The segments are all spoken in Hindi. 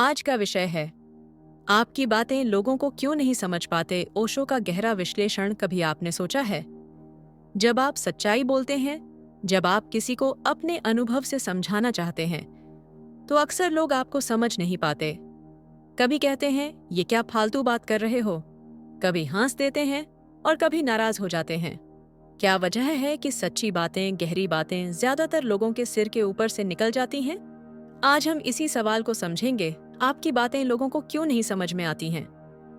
आज का विषय है आपकी बातें लोगों को क्यों नहीं समझ पाते। ओशो का गहरा विश्लेषण कभी आपने सोचा है? जब आप सच्चाई बोलते हैं, जब आप किसी को अपने अनुभव से समझाना चाहते हैं, तो अक्सर लोग आपको समझ नहीं पाते। कभी कहते हैं ये क्या फालतू बात कर रहे हो, कभी हंस देते हैं और कभी नाराज हो जाते हैं। क्या वजह है कि सच्ची बातें, गहरी बातें ज्यादातर लोगों के सिर के ऊपर से निकल जाती हैं? आज हम इसी सवाल को समझेंगे, आपकी बातें लोगों को क्यों नहीं समझ में आती हैं,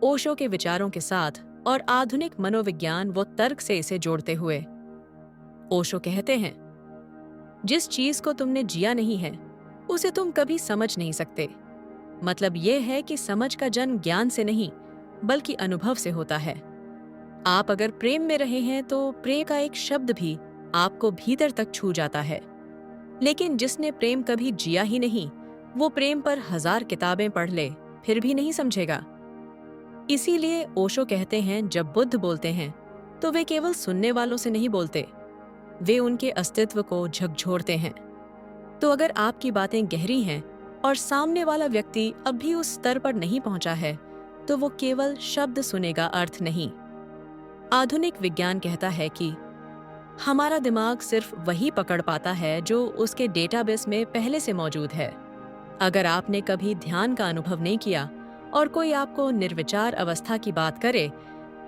ओशो के विचारों के साथ और आधुनिक मनोविज्ञान व तर्क से इसे जोड़ते हुए। ओशो कहते हैं, जिस चीज को तुमने जिया नहीं है उसे तुम कभी समझ नहीं सकते। मतलब यह है कि समझ का जन्म ज्ञान से नहीं बल्कि अनुभव से होता है। आप अगर प्रेम में रहे हैं तो प्रेम का एक शब्द भी आपको भीतर तक छू जाता है, लेकिन जिसने प्रेम कभी जिया ही नहीं, वो प्रेम पर 1000 किताबें पढ़ ले फिर भी नहीं समझेगा। इसीलिए ओशो कहते हैं, जब बुद्ध बोलते हैं तो वे केवल सुनने वालों से नहीं बोलते, वे उनके अस्तित्व को झकझोरते हैं। तो अगर आपकी बातें गहरी हैं और सामने वाला व्यक्ति अब भी उस स्तर पर नहीं पहुंचा है, तो वो केवल शब्द सुनेगा, अर्थ नहीं। आधुनिक विज्ञान कहता है कि हमारा दिमाग सिर्फ वही पकड़ पाता है जो उसके डेटाबेस में पहले से मौजूद है। अगर आपने कभी ध्यान का अनुभव नहीं किया और कोई आपको निर्विचार अवस्था की बात करे,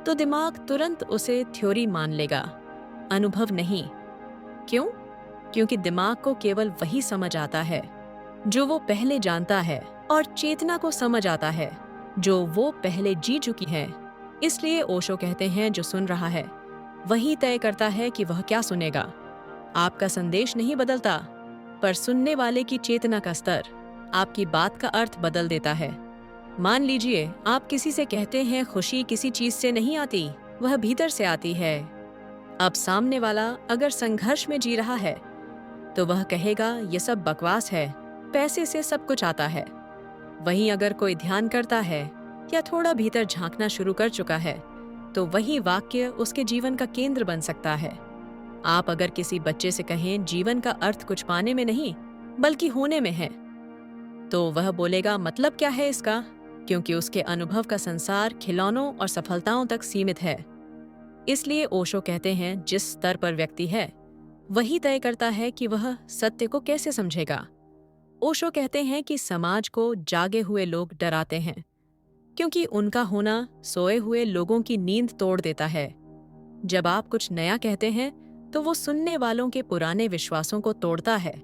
तो दिमाग तुरंत उसे थ्योरी मान लेगा, अनुभव नहीं। क्यों? क्योंकि दिमाग को केवल वही समझ आता है जो वो पहले जानता है, और चेतना को समझ आता है जो वो पहले जी चुकी है। इसलिए ओशो कहते हैं, जो सुन रहा है वही तय करता है कि वह क्या सुनेगा। आपका संदेश नहीं बदलता, पर सुनने वाले की चेतना का स्तर आपकी बात का अर्थ बदल देता है। मान लीजिए आप किसी से कहते हैं, खुशी किसी चीज से नहीं आती, वह भीतर से आती है। अब सामने वाला अगर संघर्ष में जी रहा है तो वह कहेगा ये सब बकवास है, पैसे से सब कुछ आता है। वहीं अगर कोई ध्यान करता है या थोड़ा भीतर झांकना शुरू कर चुका है, तो वही वाक्य उसके जीवन का केंद्र बन सकता है। आप अगर किसी बच्चे से कहें जीवन का अर्थ कुछ पाने में नहीं बल्कि होने में है, तो वह बोलेगा मतलब क्या है इसका, क्योंकि उसके अनुभव का संसार खिलौनों और सफलताओं तक सीमित है। इसलिए ओशो कहते हैं, जिस स्तर पर व्यक्ति है वही तय करता है कि वह सत्य को कैसे समझेगा। ओशो कहते हैं कि समाज को जागे हुए लोग डराते हैं, क्योंकि उनका होना सोए हुए लोगों की नींद तोड़ देता है। जब आप कुछ नया कहते हैं तो वो सुनने वालों के पुराने विश्वासों को तोड़ता है,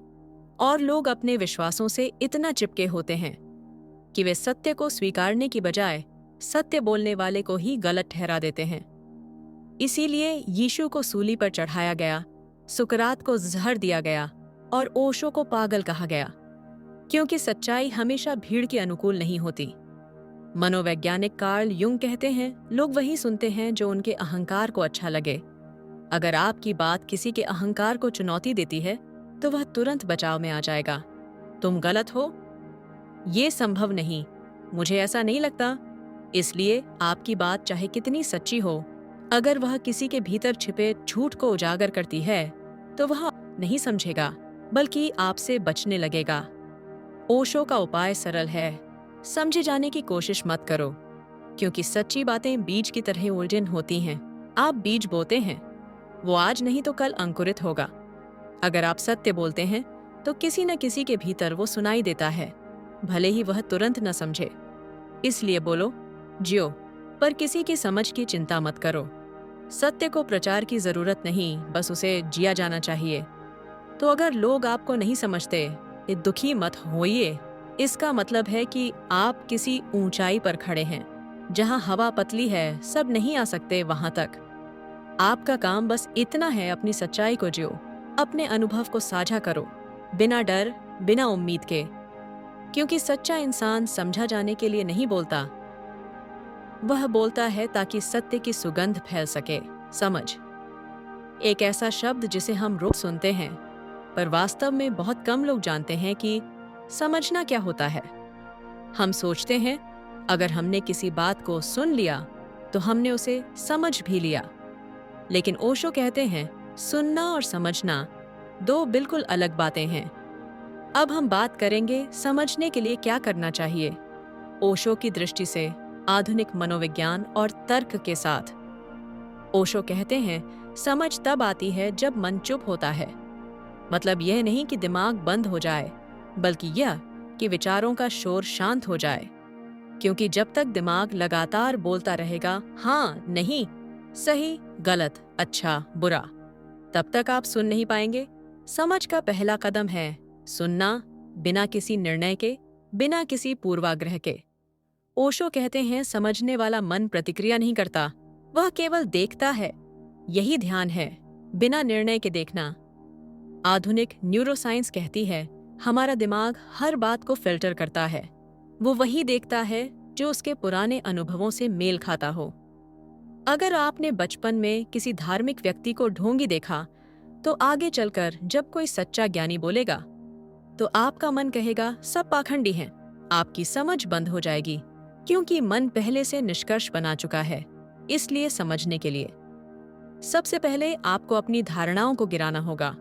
और लोग अपने विश्वासों से इतना चिपके होते हैं कि वे सत्य को स्वीकारने की बजाय सत्य बोलने वाले को ही गलत ठहरा देते हैं। इसीलिए यीशु को सूली पर चढ़ाया गया, सुकरात को जहर दिया गया और ओशो को पागल कहा गया, क्योंकि सच्चाई हमेशा भीड़ के अनुकूल नहीं होती। मनोवैज्ञानिक कार्ल युंग कहते हैं, लोग वही सुनते हैं जो उनके अहंकार को अच्छा लगे। अगर आपकी बात किसी के अहंकार को चुनौती देती है तो वह तुरंत बचाव में आ जाएगा। तुम गलत हो, ये संभव नहीं, मुझे ऐसा नहीं लगता। इसलिए आपकी बात चाहे कितनी सच्ची हो, अगर वह किसी के भीतर छिपे झूठ को उजागर करती है तो वह नहीं समझेगा बल्कि आपसे बचने लगेगा। ओशो का उपाय सरल है, समझे जाने की कोशिश मत करो, क्योंकि सच्ची बातें बीज की तरह उलझन होती हैं। आप बीज बोते हैं, वो आज नहीं तो कल अंकुरित होगा। अगर आप सत्य बोलते हैं तो किसी न किसी के भीतर वो सुनाई देता है, भले ही वह तुरंत न समझे। इसलिए बोलो, जियो, पर किसी की समझ की चिंता मत करो। सत्य को प्रचार की जरूरत नहीं, बस उसे जिया जाना चाहिए। तो अगर लोग आपको नहीं समझते, ये दुखी मत होइए। इसका मतलब है कि आप किसी ऊंचाई पर खड़े हैं, जहां हवा पतली है, सब नहीं आ सकते वहां तक। आपका काम बस इतना है, अपनी सच्चाई को जियो, अपने अनुभव को साझा करो, बिना डर, बिना उम्मीद के। क्योंकि सच्चा इंसान समझा जाने के लिए नहीं बोलता, वह बोलता है ताकि सत्य की सुगंध फैल सके। समझ एक ऐसा शब्द जिसे हम रोज सुनते हैं, पर वास्तव में बहुत कम लोग जानते हैं कि समझना क्या होता है। हम सोचते हैं अगर हमने किसी बात को सुन लिया तो हमने उसे समझ भी लिया, लेकिन ओशो कहते हैं सुनना और समझना दो बिल्कुल अलग बातें हैं। अब हम बात करेंगे समझने के लिए क्या करना चाहिए। ओशो की दृष्टि से, आधुनिक मनोविज्ञान और तर्क के साथ। ओशो कहते हैं समझ तब आती है जब मन चुप होता है। मतलब यह नहीं कि दिमाग बंद हो जाए, बल्कि यह कि विचारों का शोर शांत हो जाए। क्योंकि जब तक दिमाग लगातार बोलता रहेगा हाँ, नहीं, सही, गलत, अच्छा, बुरा, तब तक आप सुन नहीं पाएंगे। समझ का पहला कदम है सुनना, बिना किसी निर्णय के, बिना किसी पूर्वाग्रह के। ओशो कहते हैं समझने वाला मन प्रतिक्रिया नहीं करता, वह केवल देखता है। यही ध्यान है, बिना निर्णय के देखना। आधुनिक न्यूरोसाइंस कहती है हमारा दिमाग हर बात को फिल्टर करता है। वो वही देखता है जो उसके पुराने अनुभवों से मेल खाता हो। अगर आपने बचपन में किसी धार्मिक व्यक्ति को ढोंगी देखा, तो आगे चलकर जब कोई सच्चा ज्ञानी बोलेगा तो आपका मन कहेगा सब पाखंडी हैं। आपकी समझ बंद हो जाएगी, क्योंकि मन पहले से निष्कर्ष बना चुका है। इसलिए समझने के लिए सबसे पहले आपको अपनी धारणाओं को गिराना होगा।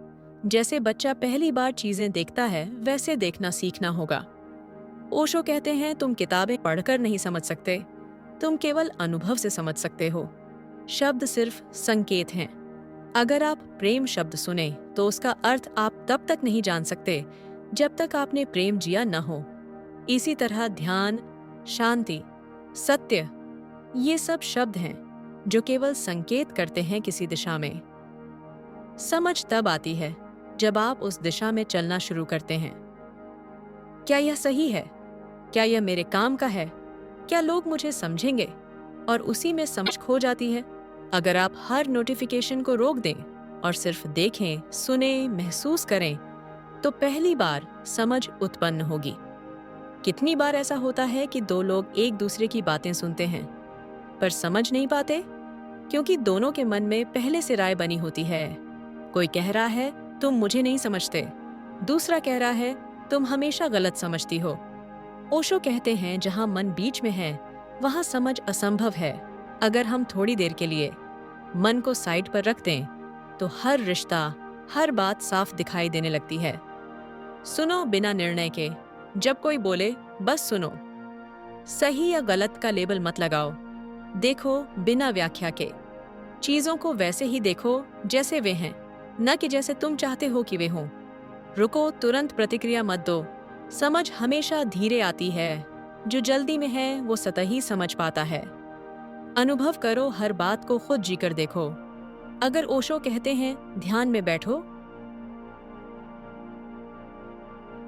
जैसे बच्चा पहली बार चीजें देखता है, वैसे देखना सीखना होगा। ओशो कहते हैं तुम किताबें पढ़कर नहीं समझ सकते, तुम केवल अनुभव से समझ सकते हो। शब्द सिर्फ संकेत हैं। अगर आप प्रेम शब्द सुने तो उसका अर्थ आप तब तक नहीं जान सकते जब तक आपने प्रेम जिया न हो। इसी तरह ध्यान, शांति, सत्य, ये सब शब्द हैं जो केवल संकेत करते हैं किसी दिशा में। समझ तब आती है जब आप उस दिशा में चलना शुरू करते हैं। क्या यह सही है? क्या यह मेरे काम का है? क्या लोग मुझे समझेंगे? और उसी में समझ खो जाती है। अगर आप हर नोटिफिकेशन को रोक दें और सिर्फ देखें, सुने, महसूस करें, तो पहली बार समझ उत्पन्न होगी। कितनी बार ऐसा होता है कि दो लोग एक दूसरे की बातें सुनते हैं पर समझ नहीं पाते, क्योंकि दोनों के मन में पहले से राय बनी होती है। कोई कह रहा है तुम मुझे नहीं समझते, दूसरा कह रहा है तुम हमेशा गलत समझती हो। ओशो कहते हैं जहां मन बीच में है वहां समझ असंभव है। अगर हम थोड़ी देर के लिए मन को साइड पर रख दें तो हर रिश्ता, हर बात साफ दिखाई देने लगती है। सुनो बिना निर्णय के। जब कोई बोले बस सुनो। सही या गलत का लेबल मत लगाओ। देखो बिना व्याख्या के। चीजों को वैसे ही देखो जैसे वे हैं, न कि जैसे तुम चाहते हो कि वे हों। रुको, तुरंत प्रतिक्रिया मत दो। समझ हमेशा धीरे आती है। जो जल्दी में है वो सतही समझ पाता है। अनुभव करो, हर बात को खुद जीकर देखो। अगर ओशो कहते हैं ध्यान में बैठो,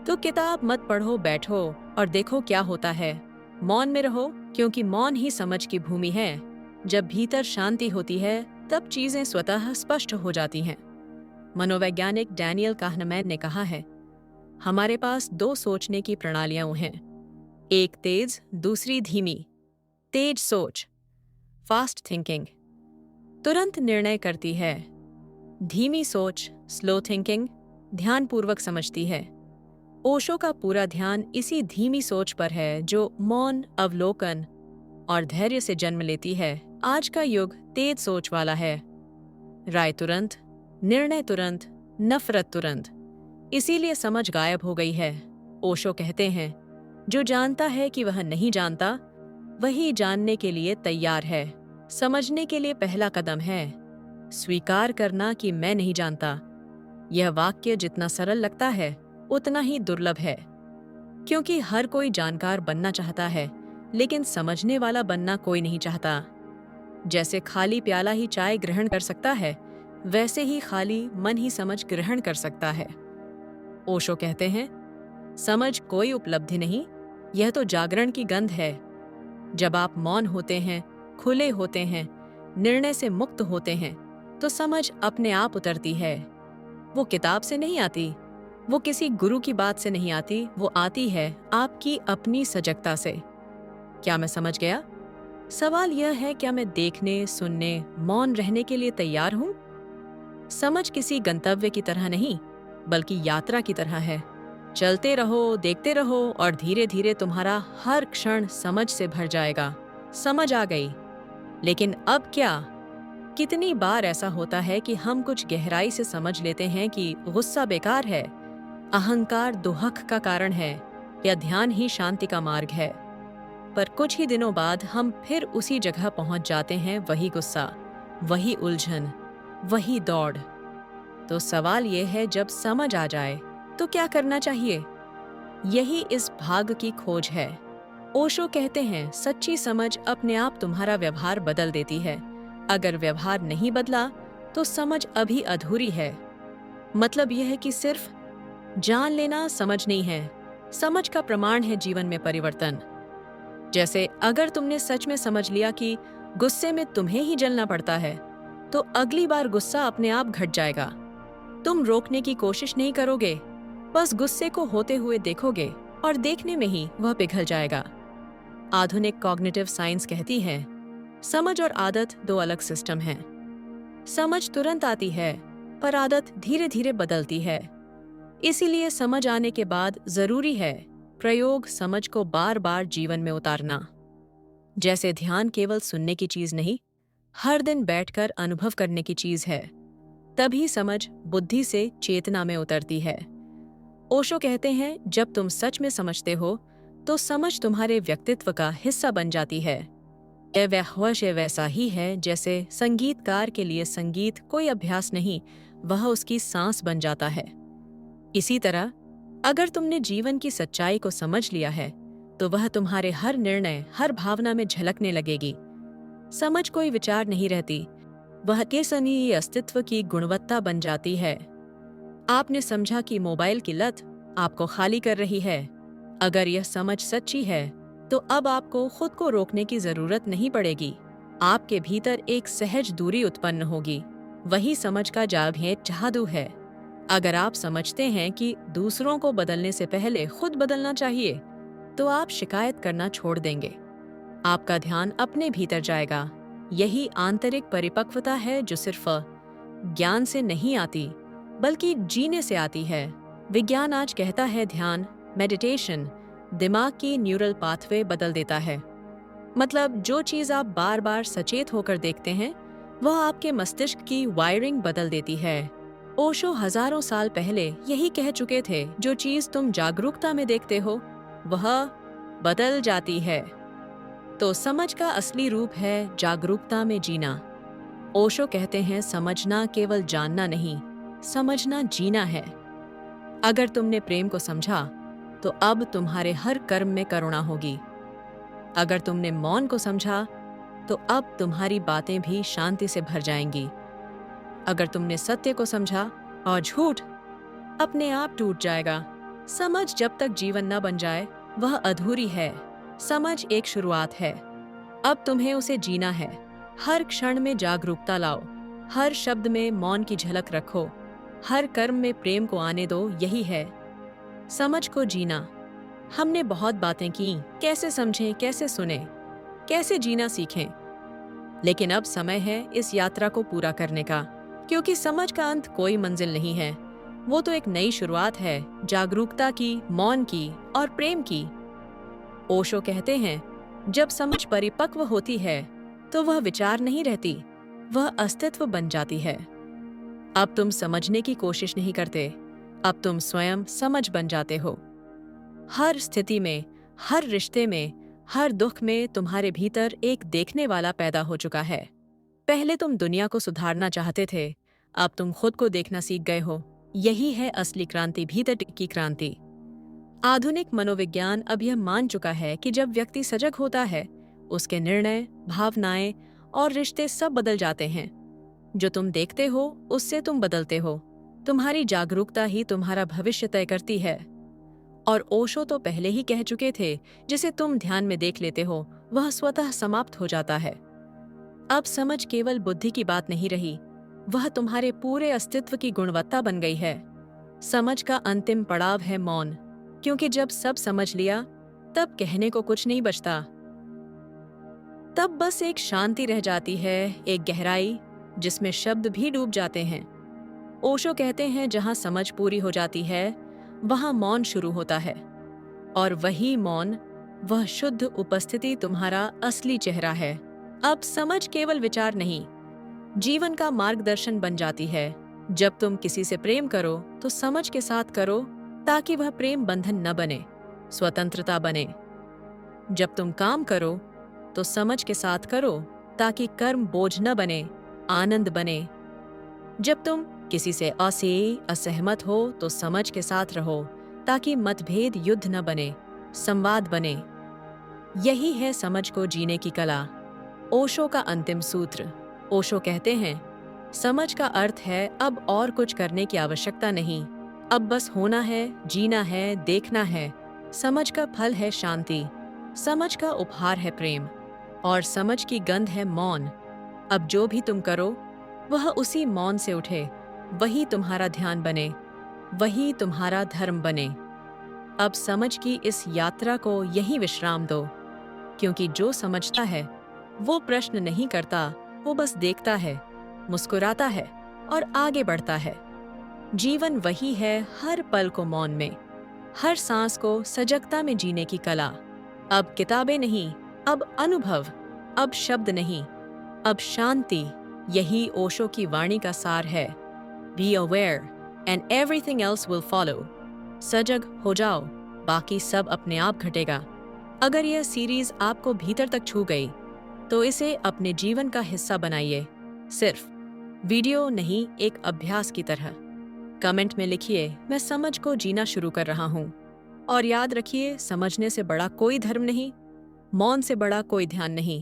तो किताब मत पढ़ो, बैठो और देखो क्या होता है। मौन में रहो, क्योंकि मौन ही समझ की भूमि है। जब भीतर शांति होती है तब चीजें स्वतः स्पष्ट हो जाती हैं। मनोवैज्ञानिक डैनियल काहनेमैन ने कहा है हमारे पास दो सोचने की प्रणालियां हैं, एक तेज, दूसरी धीमी। तेज सोच, फास्ट थिंकिंग, तुरंत निर्णय करती है। धीमी सोच, स्लो थिंकिंग, ध्यानपूर्वक समझती है। ओशो का पूरा ध्यान इसी धीमी सोच पर है, जो मौन, अवलोकन और धैर्य से जन्म लेती है। आज का युग तेज सोच वाला है। राय तुरंत, निर्णय तुरंत, नफरत तुरंत। इसीलिए समझ गायब हो गई है। ओशो कहते हैं जो जानता है कि वह नहीं जानता, वही जानने के लिए तैयार है। समझने के लिए पहला कदम है स्वीकार करना कि मैं नहीं जानता। यह वाक्य जितना सरल लगता है उतना ही दुर्लभ है, क्योंकि हर कोई जानकार बनना चाहता है, लेकिन समझने वाला बनना कोई नहीं चाहता। जैसे खाली प्याला ही चाय ग्रहण कर सकता है, वैसे ही खाली मन ही समझ ग्रहण कर सकता है। ओशो कहते हैं समझ कोई उपलब्धि नहीं, यह तो जागरण की गंध है। जब आप मौन होते हैं, खुले होते हैं, निर्णय से मुक्त होते हैं, तो समझ अपने आप उतरती है। वो किताब से नहीं आती, वो किसी गुरु की बात से नहीं आती, वो आती है आपकी अपनी सजगता से। क्या मैं समझ गया? सवाल यह है क्या मैं देखने, सुनने, मौन रहने के लिए तैयार हूं? समझ किसी गंतव्य की तरह नहीं, बल्कि यात्रा की तरह है। चलते रहो, देखते रहो और धीरे धीरे तुम्हारा हर क्षण समझ से भर जाएगा। समझ आ गई, लेकिन अब क्या? कितनी बार ऐसा होता है कि हम कुछ गहराई से समझ लेते हैं कि गुस्सा बेकार है, अहंकार दुहक का कारण है या ध्यान ही शांति का मार्ग है। पर कुछ ही दिनों बाद हम फिर उसी जगह पहुंच जाते हैं, वही गुस्सा, वही उलझन, वही दौड़। तो सवाल यह है, जब समझ आ जाए तो क्या करना चाहिए? यही इस भाग की खोज है। ओशो कहते हैं, सच्ची समझ अपने आप तुम्हारा व्यवहार बदल देती है। अगर व्यवहार नहीं बदला तो समझ अभी अधूरी है। मतलब यह है कि सिर्फ जान लेना समझ नहीं है। समझ का प्रमाण है जीवन में परिवर्तन। जैसे अगर तुमने सच में समझ लिया कि गुस्से में तुम्हें ही जलना पड़ता है, तो अगली बार गुस्सा अपने आप घट जाएगा। तुम रोकने की कोशिश नहीं करोगे, बस गुस्से को होते हुए देखोगे और देखने में ही वह पिघल जाएगा। आधुनिक कॉग्निटिव साइंस कहती है, समझ और आदत दो अलग सिस्टम हैं। समझ तुरंत आती है, पर आदत धीरे धीरे बदलती है। इसीलिए समझ आने के बाद जरूरी है प्रयोग समझ को बार बार जीवन में उतारना। जैसे ध्यान केवल सुनने की चीज नहीं, हर दिन बैठकर अनुभव करने की चीज है। तभी समझ बुद्धि से चेतना में उतरती है। ओशो कहते हैं, जब तुम सच में समझते हो तो समझ तुम्हारे व्यक्तित्व का हिस्सा बन जाती है। यह वह वैसा ही है जैसे संगीतकार के लिए संगीत कोई अभ्यास नहीं, वह उसकी सांस बन जाता है। इसी तरह अगर तुमने जीवन की सच्चाई को समझ लिया है तो वह तुम्हारे हर निर्णय, हर भावना में झलकने लगेगी। समझ कोई विचार नहीं रहती, वह केसनीय अस्तित्व की गुणवत्ता बन जाती है। आपने समझा कि मोबाइल की लत आपको खाली कर रही है। अगर यह समझ सच्ची है तो अब आपको खुद को रोकने की जरूरत नहीं पड़ेगी। आपके भीतर एक सहज दूरी उत्पन्न होगी। वही समझ का जादू है। अगर आप समझते हैं कि दूसरों को बदलने से पहले खुद बदलना चाहिए, तो आप शिकायत करना छोड़ देंगे। आपका ध्यान अपने भीतर जाएगा। यही आंतरिक परिपक्वता है जो सिर्फ ज्ञान से नहीं आती, बल्कि जीने से आती है। विज्ञान आज कहता है, ध्यान, मेडिटेशन दिमाग की न्यूरल पाथवे बदल देता है। मतलब जो चीज आप बार बार सचेत होकर देखते हैं, वह आपके मस्तिष्क की वायरिंग बदल देती है। ओशो हजारों साल पहले यही कह चुके थे, जो चीज तुम जागरूकता में देखते हो वह बदल जाती है। तो समझ का असली रूप है जागरूकता में जीना। ओशो कहते हैं, समझना केवल जानना नहीं, समझना जीना है। अगर तुमने प्रेम को समझा तो अब तुम्हारे हर कर्म में करुणा होगी। अगर तुमने मौन को समझा तो अब तुम्हारी बातें भी शांति से भर जाएंगी। अगर तुमने सत्य को समझा और झूठ अपने आप टूट जाएगा। समझ जब तक जीवन न बन जाए वह अधूरी है। समझ एक शुरुआत है, अब तुम्हें उसे जीना है। हर क्षण में जागरूकता लाओ, हर शब्द में मौन की झलक रखो, हर कर्म में प्रेम को आने दो। यही है समझ को जीना। हमने बहुत बातें की, कैसे समझें, कैसे सुने, कैसे जीना सीखें। लेकिन अब समय है इस यात्रा को पूरा करने का, क्योंकि समझ का अंत कोई मंजिल नहीं है। वो तो एक नई शुरुआत है, जागरूकता की, मौन की और प्रेम की। ओशो कहते हैं, जब समझ परिपक्व होती है तो वह विचार नहीं रहती, वह अस्तित्व बन जाती है। अब तुम समझने की कोशिश नहीं करते, अब तुम स्वयं समझ बन जाते हो। हर स्थिति में, हर रिश्ते में, हर दुख में तुम्हारे भीतर एक देखने वाला पैदा हो चुका है। पहले तुम दुनिया को सुधारना चाहते थे, अब तुम खुद को देखना सीख गए हो। यही है असली क्रांति, भीतर की क्रांति। आधुनिक मनोविज्ञान अब यह मान चुका है कि जब व्यक्ति सजग होता है, उसके निर्णय, भावनाएं और रिश्ते सब बदल जाते हैं। जो तुम देखते हो उससे तुम बदलते हो। तुम्हारी जागरूकता ही तुम्हारा भविष्य तय करती है। और ओशो तो पहले ही कह चुके थे, जिसे तुम ध्यान में देख लेते हो वह स्वतः समाप्त हो जाता है। अब समझ केवल बुद्धि की बात नहीं रही, वह तुम्हारे पूरे अस्तित्व की गुणवत्ता बन गई है। समझ का अंतिम पड़ाव है मौन, क्योंकि जब सब समझ लिया तब कहने को कुछ नहीं बचता। तब बस एक शांति रह जाती है, एक गहराई जिसमें शब्द भी डूब जाते हैं। ओशो कहते हैं, जहां समझ पूरी हो जाती है वहां मौन शुरू होता है, और वही मौन, वह शुद्ध उपस्थिति तुम्हारा असली चेहरा है। अब समझ केवल विचार नहीं, जीवन का मार्गदर्शन बन जाती है। जब तुम किसी से प्रेम करो तो समझ के साथ करो, ताकि वह प्रेम बंधन न बने, स्वतंत्रता बने। जब तुम काम करो तो समझ के साथ करो, ताकि कर्म बोझ न बने, आनंद बने। जब तुम किसी से असहमत हो तो समझ के साथ रहो, ताकि मतभेद युद्ध न बने, संवाद बने। यही है समझ को जीने की कला। ओशो का अंतिम सूत्र। ओशो कहते हैं, समझ का अर्थ है अब और कुछ करने की आवश्यकता नहीं, अब बस होना है, जीना है, देखना है। समझ का फल है शांति, समझ का उपहार है प्रेम, और समझ की गंध है मौन। अब जो भी तुम करो वह उसी मौन से उठे, वही तुम्हारा ध्यान बने, वही तुम्हारा धर्म बने। अब समझ की इस यात्रा को यहीं विश्राम दो, क्योंकि जो समझता है वो प्रश्न नहीं करता, वो बस देखता है, मुस्कुराता है और आगे बढ़ता है। जीवन वही है, हर पल को मौन में, हर सांस को सजगता में जीने की कला। अब किताबें नहीं, अब अनुभव, अब शब्द नहीं, अब शांति। यही ओशो की वाणी का सार है। Be aware and everything else will follow. सजग हो जाओ, बाकी सब अपने आप घटेगा। अगर यह सीरीज आपको भीतर तक छू गई तो इसे अपने जीवन का हिस्सा बनाइए, सिर्फ वीडियो नहीं, एक अभ्यास की तरह। कमेंट में लिखिए, मैं समझ को जीना शुरू कर रहा हूँ। और याद रखिए, समझने से बड़ा कोई धर्म नहीं, मौन से बड़ा कोई ध्यान नहीं।